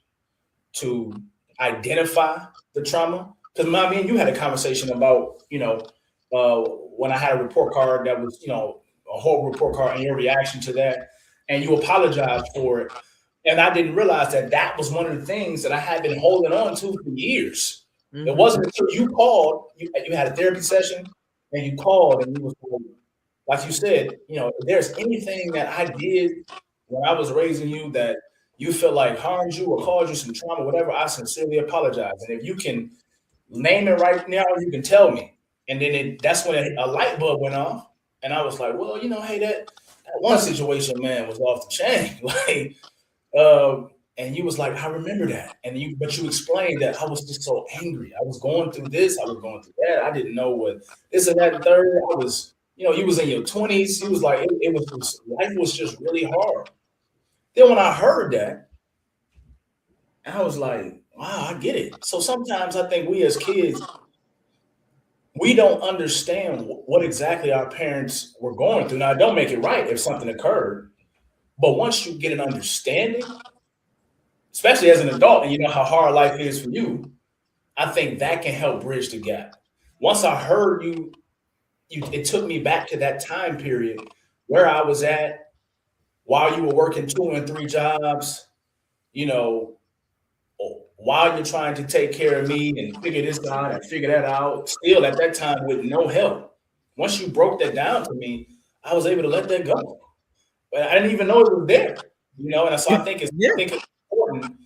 to identify the trauma. Because me and you had a conversation about, when I had a report card that was, a horrible report card, and your reaction to that, and you apologized for it. And I didn't realize that was one of the things that I had been holding on to for years. Mm-hmm. It wasn't until you called, you had a therapy session, and you called, and you was like you said, if there's anything that I did when I was raising you that you feel like harmed you or caused you some trauma, whatever, I sincerely apologize. And if you can name it right now, you can tell me. And then that's when a light bulb went off. And I was like, well, hey, one situation, man, was off the chain. And you was like, I remember that. But you explained that I was just so angry. I was going through this, I was going through that. I didn't know what this and that and third. I was, you was in your 20s. He was like, it was just, life was just really hard. Then when I heard that, I was like, wow, I get it. So sometimes I think we as kids, we don't understand what exactly our parents were going through. Now, don't make it right if something occurred, but once you get an understanding, especially as an adult, and you know how hard life is for you, I think that can help bridge the gap. Once I heard you, it took me back to that time period where I was at while you were working 2 and 3 jobs, while you're trying to take care of me and figure this out and figure that out, still at that time with no help. Once you broke that down to me, I was able to let that go. But I didn't even know it was there, And so I think it's important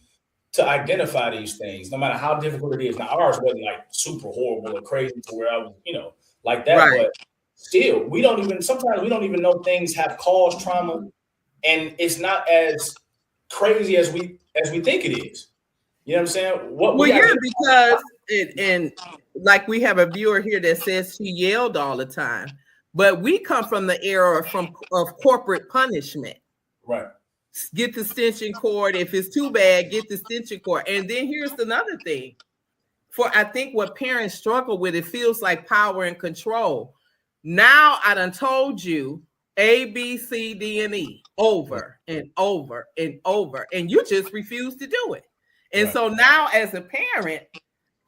to identify these things, no matter how difficult it is. Now, ours wasn't like super horrible or crazy to where I was, like that. Right. But still, sometimes we don't even know things have caused trauma, and it's not as crazy as we think it is. You know what I'm saying? Because and like we have a viewer here that says she yelled all the time, but we come from the era of corporate punishment. Right. Get the extension cord. If it's too bad, get the extension cord. And then here's another thing. I think what parents struggle with, it feels like power and control. Now I done told you A, B, C, D, and E over and over and over, and you just refuse to do it. And so now as a parent,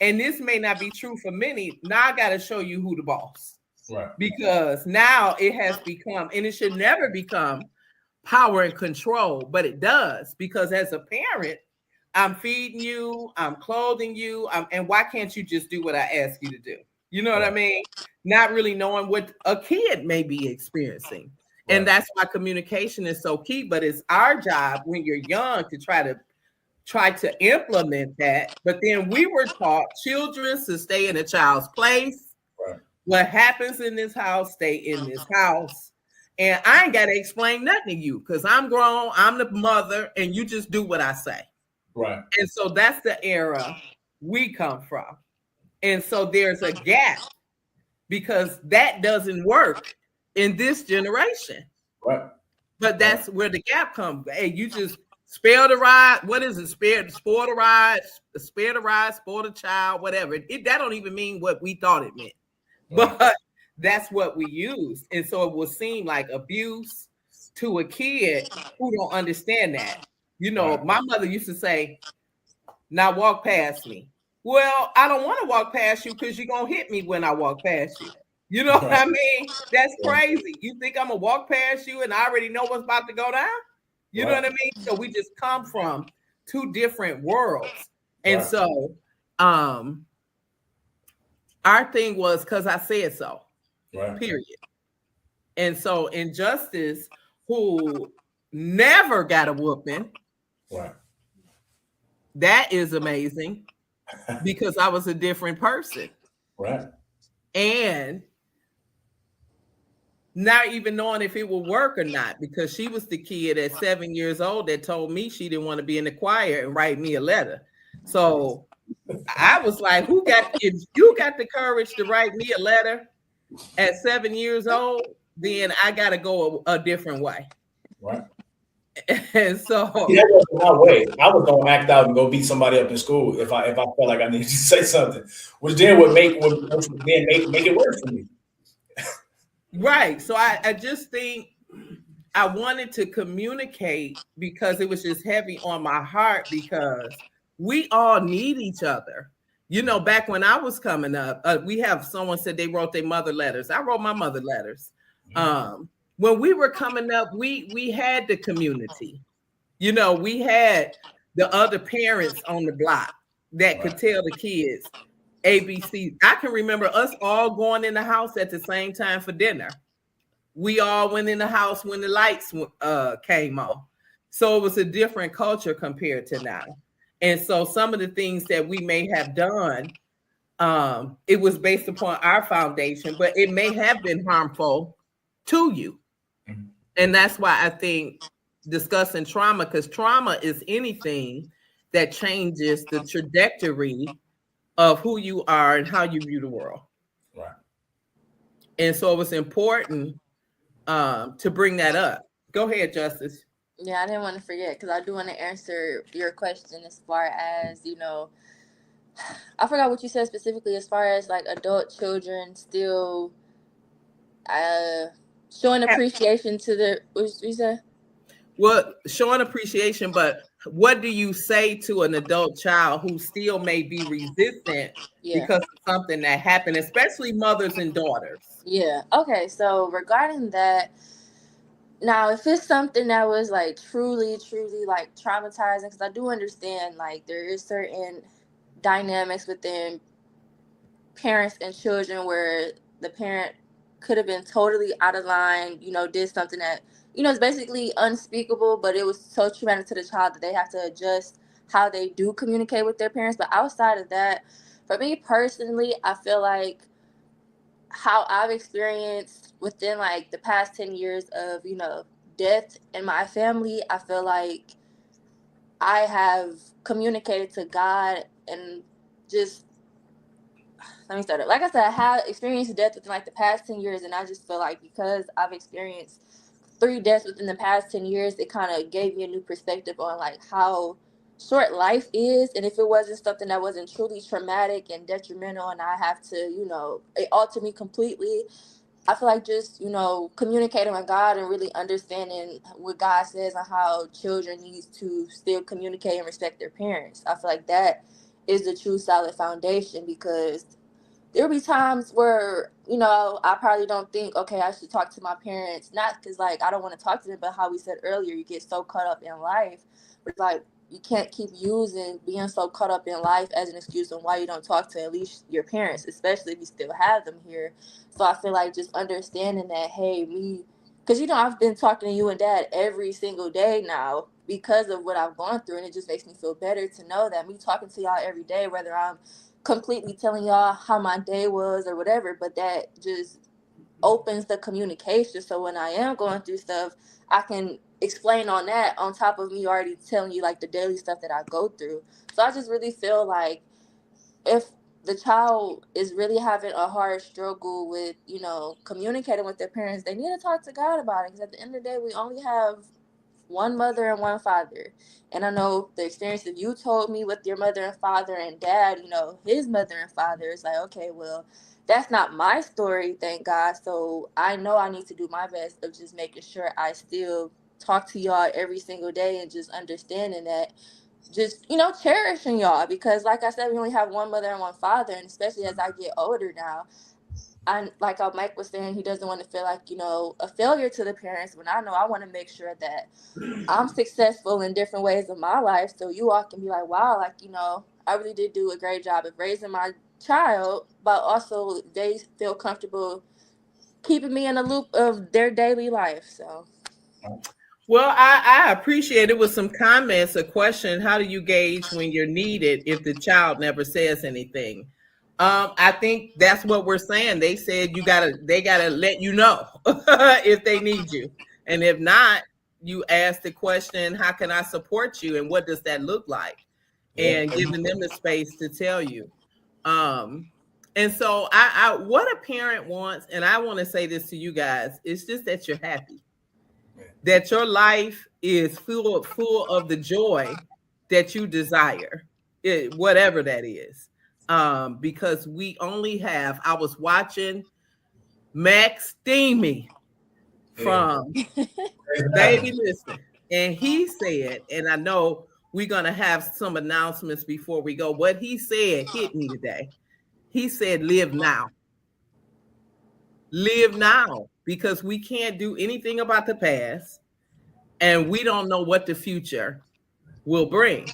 and this may not be true for many, now I got to show you who the boss. Right. Because now it has become, and it should never become, power and control, but it does, because as a parent, I'm feeding you, I'm clothing you, and why can't you just do what I ask you to do? You know what I mean? Not really knowing what a kid may be experiencing. Right. And that's why communication is so key, but it's our job when you're young to try to implement that. But then we were taught children to stay in a child's place. Right. What happens in this house, stay in this house. And I ain't got to explain nothing to you because I'm grown, I'm the mother, and you just do what I say. Right. And so that's the era we come from. And so there's a gap because that doesn't work in this generation. Right. But that's where the gap comes. Hey, you just spare the ride. What is it? Spare the ride, spoil the child, whatever. That don't even mean what we thought it meant. Right. But that's what we use. And so it will seem like abuse to a kid who don't understand that. My mother used to say, now walk past me. Well, I don't want to walk past you because you're going to hit me when I walk past you. You know what I mean? That's crazy. You think I'm going to walk past you and I already know what's about to go down? You know what I mean? So we just come from 2 different worlds. And so our thing was because I said so. Right. Period. And so Injustice, who never got a whooping, right. That is amazing because I was a different person. Right. And not even knowing if it would work or not, because she was the kid at 7 years old that told me she didn't want to be in the choir and write me a letter. So I was like, if you got the courage to write me a letter at 7 years old, then I got to go a different way. Right. And so that wasn't my way. I was going to act out and go beat somebody up in school if I felt like I needed to say something, which then would make it worse for me. Right. So I just think I wanted to communicate because it was just heavy on my heart because we all need each other. Back when I was coming up, we have someone said they wrote their mother letters. I wrote my mother letters. When we were coming up, we had the community. We had the other parents on the block that could tell the kids ABC. I can remember us all going in the house at the same time for dinner. We all went in the house when the lights came on. So it was a different culture compared to now. And so some of the things that we may have done, it was based upon our foundation, but it may have been harmful to you. And that's why I think discussing trauma, because trauma is anything that changes the trajectory of who you are and how you view the world. Right. And so it was important to bring that up. Go ahead, Justice. Yeah, I didn't want to forget because I do want to answer your question as far as, I forgot what you said specifically as far as like adult children still uh, showing appreciation to the, what you said? Well, showing appreciation, but what do you say to an adult child who still may be resistant Yeah. because of something that happened, especially mothers and daughters? Yeah. Okay. So regarding that, now if it's something that was like truly, truly like traumatizing, because I do understand like there is certain dynamics within parents and children where the parent could have been totally out of line, did something that, is basically unspeakable, but it was so traumatic to the child that they have to adjust how they do communicate with their parents. But outside of that, for me personally, I feel like how I've experienced within like the past 10 years of, death in my family, I feel like I have communicated to God and just, let me start it. Like I said, I have experienced death within like the past 10 years, and I just feel like because I've experienced 3 deaths within the past 10 years, it kind of gave me a new perspective on like how short life is. And if it wasn't something that wasn't truly traumatic and detrimental, and I have to, it altered me completely, I feel like just, communicating with God and really understanding what God says and how children need to still communicate and respect their parents. I feel like that is the true solid foundation, because there'll be times where, I probably don't think, okay, I should talk to my parents. Not because, like, I don't want to talk to them, but how we said earlier, you get so caught up in life. It's like, you can't keep using being so caught up in life as an excuse on why you don't talk to at least your parents, especially if you still have them here. So I feel like just understanding that, hey, because, I've been talking to you and Dad every single day now because of what I've gone through. And it just makes me feel better to know that me talking to y'all every day, whether I'm completely telling y'all how my day was or whatever, but that just opens the communication. So when I am going through stuff, I can explain on that on top of me already telling you like the daily stuff that I go through. So I just really feel like if the child is really having a hard struggle with, communicating with their parents, they need to talk to God about it. Because at the end of the day, we only have one mother and one father. And I know the experience that you told me with your mother and father and Dad, his mother and father, is like, okay, well, that's not my story, thank God. So I know I need to do my best of just making sure I still talk to y'all every single day and just understanding that, just, cherishing y'all, because like I said, we only have one mother and one father. And especially as I get older now, I, like Mike was saying, he doesn't want to feel like, a failure to the parents. When I know I want to make sure that I'm successful in different ways of my life, so you all can be like, wow, like, I really did do a great job of raising my child, but also they feel comfortable keeping me in the loop of their daily life. So Well, I appreciate it with some comments, a question. How do you gauge when you're needed if the child never says anything? I think that's what we're saying. They said they gotta let you know if they need you. And if not, you ask the question, how can I support you? And what does that look like? Yeah. And giving them the space to tell you. Um, and so I what a parent wants, and I want to say this to you guys, it's just that you're happy, that your life is full of the joy that you desire, whatever that is. Because we only have, I was watching Max Steamy Yeah. from Baby Listen, and he said, and I know we're going to have some announcements before we go. What he said hit me today. He said, live now, because we can't do anything about the past and we don't know what the future will bring.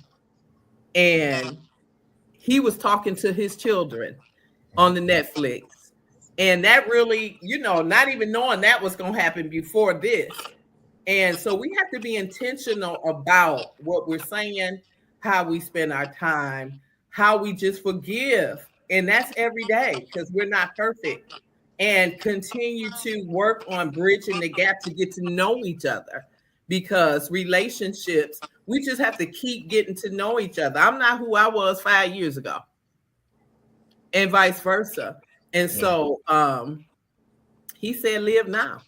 And he was talking to his children on the Netflix. And that really, not even knowing that was going to happen before this. And so we have to be intentional about what we're saying, how we spend our time, how we just forgive. And that's every day, because we're not perfect. and continue to work on bridging the gap to get to know each other, because relationships, we just have to keep getting to know each other. I'm not who I was 5 years ago, and vice versa. And so he said, live now.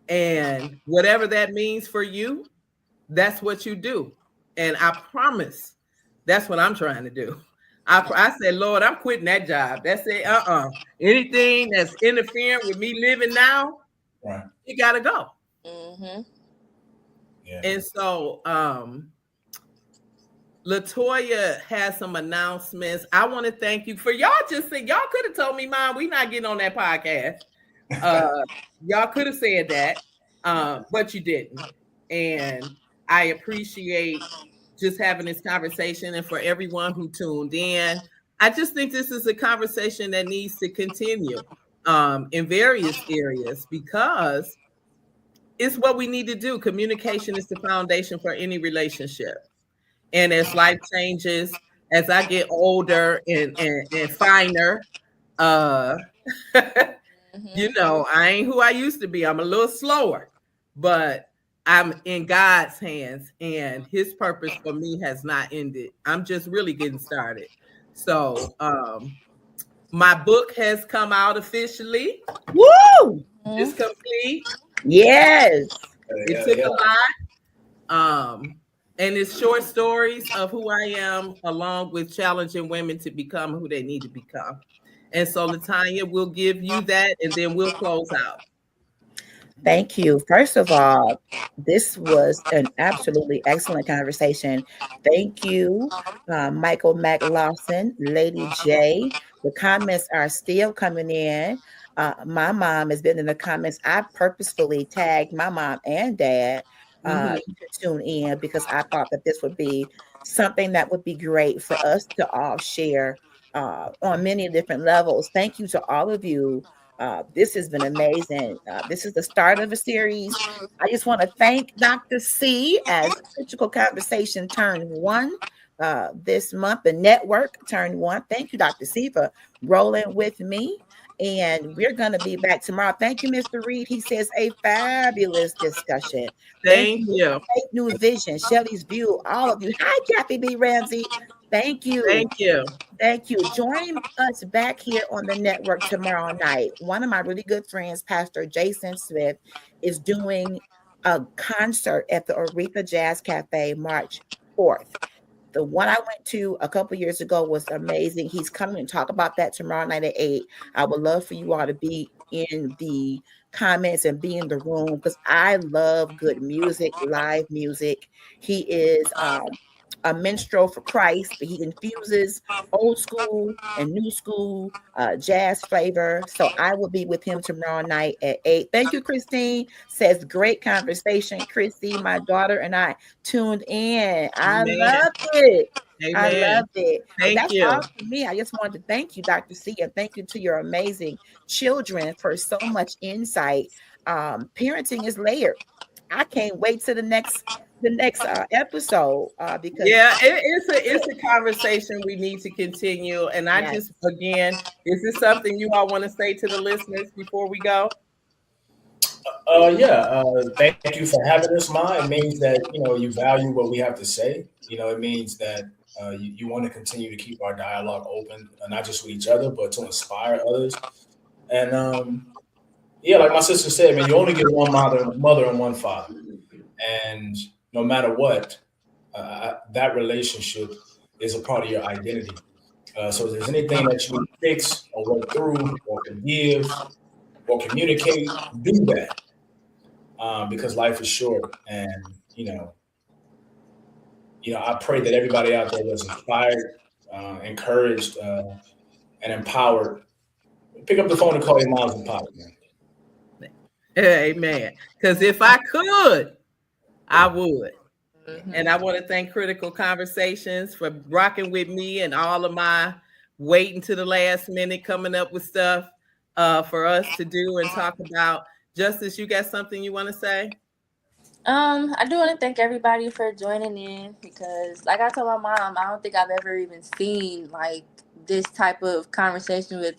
And whatever that means for you, that's what you do. And I promise that's what I'm trying to do. I said, Lord, I'm quitting that job. That's it. Anything that's interfering with me living now, Right. it gotta go. Mm-hmm. Yeah. And so Latoya has some announcements. I want to thank you for y'all. Just said y'all could have told me, Mom, we not getting on that podcast. Y'all could have said that, but you didn't. And I appreciate just having this conversation. And for everyone who tuned in, I just think this is a conversation that needs to continue in various areas, because it's what we need to do. Communication is the foundation for any relationship. And as life changes, as I get older and finer, uh, you know, I ain't who I used to be. I'm a little slower, but I'm in God's hands, and his purpose for me has not ended. I'm just really getting started. So my book has come out officially. Woo! It's complete. Yes. It took a lot. And it's short stories of who I am, along with challenging women to become who they need to become. And so Latanya will give you that, and then we'll close out. Thank you. First of all, this was an absolutely excellent conversation. Thank you, Michael McLawson, Lady J. The comments are still coming in. My mom has been in the comments. I purposefully tagged my mom and dad to tune in, because I thought that this would be something that would be great for us to all share on many different levels. Thank you to all of you. This has been amazing. This is the start of a series. I just want to thank Dr. C, as Critical Conversation turned 1 this month. The network turned 1. Thank you, Dr. C, for rolling with me. And we're going to be back tomorrow. Thank you, Mr. Reed. He says a fabulous discussion. Thank you. Fake New Vision, Shelley's View, all of you. Hi, Kathy B. Ramsey. Thank you. Thank you. Thank you. Join us back here on the network tomorrow night. One of my really good friends, Pastor Jason Smith, is doing a concert at the Aretha Jazz Cafe March 4th. The one I went to a couple years ago was amazing. He's coming to talk about that tomorrow night at 8. I would love for you all to be in the comments and be in the room, because I love good music, live music. He is a minstrel for Christ, but he infuses old school and new school jazz flavor. So I will be with him tomorrow night at 8. Thank you, Christine. Says great conversation. Christy, my daughter, and I tuned in. I loved it. Amen. I loved it. Thank That's you. all for me. I just wanted to thank you, Dr. C, and thank you to your amazing children for so much insight. Parenting is layered. I can't wait to the next episode because it's a conversation we need to continue. And I just, again, is this something you all want to say to the listeners before we go? Thank you for having us, Ma. It means that you value what we have to say. It means that you want to continue to keep our dialogue open, not just with each other, but to inspire others. And like my sister said, man, you only get one mother and one father, and no matter what, that relationship is a part of your identity. So if there's anything that you fix or work through or forgive or communicate, do that. Because life is short, and I pray that everybody out there was inspired, encouraged, and empowered. Pick up the phone and call your moms and pops, man. Amen. Because if I could, I would. And I want to thank Critical Conversations for rocking with me and all of my waiting to the last minute coming up with stuff for us to do and talk about. Justice, you got something you want to say? I do want to thank everybody for joining in, because like I told my mom, I don't think I've ever even seen like this type of conversation with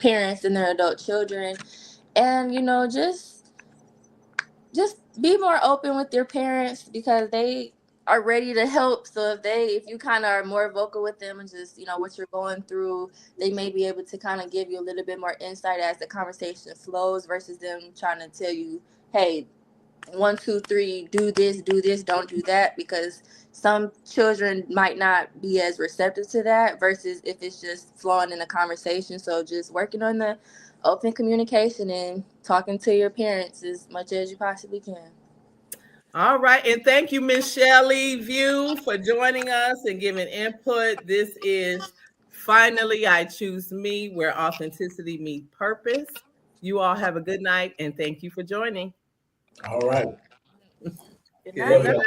parents and their adult children. And just be more open with your parents, because they are ready to help. So if you kind of are more vocal with them and just what you're going through, they may be able to kind of give you a little bit more insight as the conversation flows, versus them trying to tell you, hey, 1, 2, 3, do this, don't do that, because some children might not be as receptive to that versus if it's just flowing in a conversation. So just working on the open communication and talking to your parents as much as you possibly can. All right. And thank you, Miss Shelley View, for joining us and giving input. This is Finally I Choose Me, where authenticity meets purpose. You all have a good night, and thank you for joining. All right. Good Love night. y'all.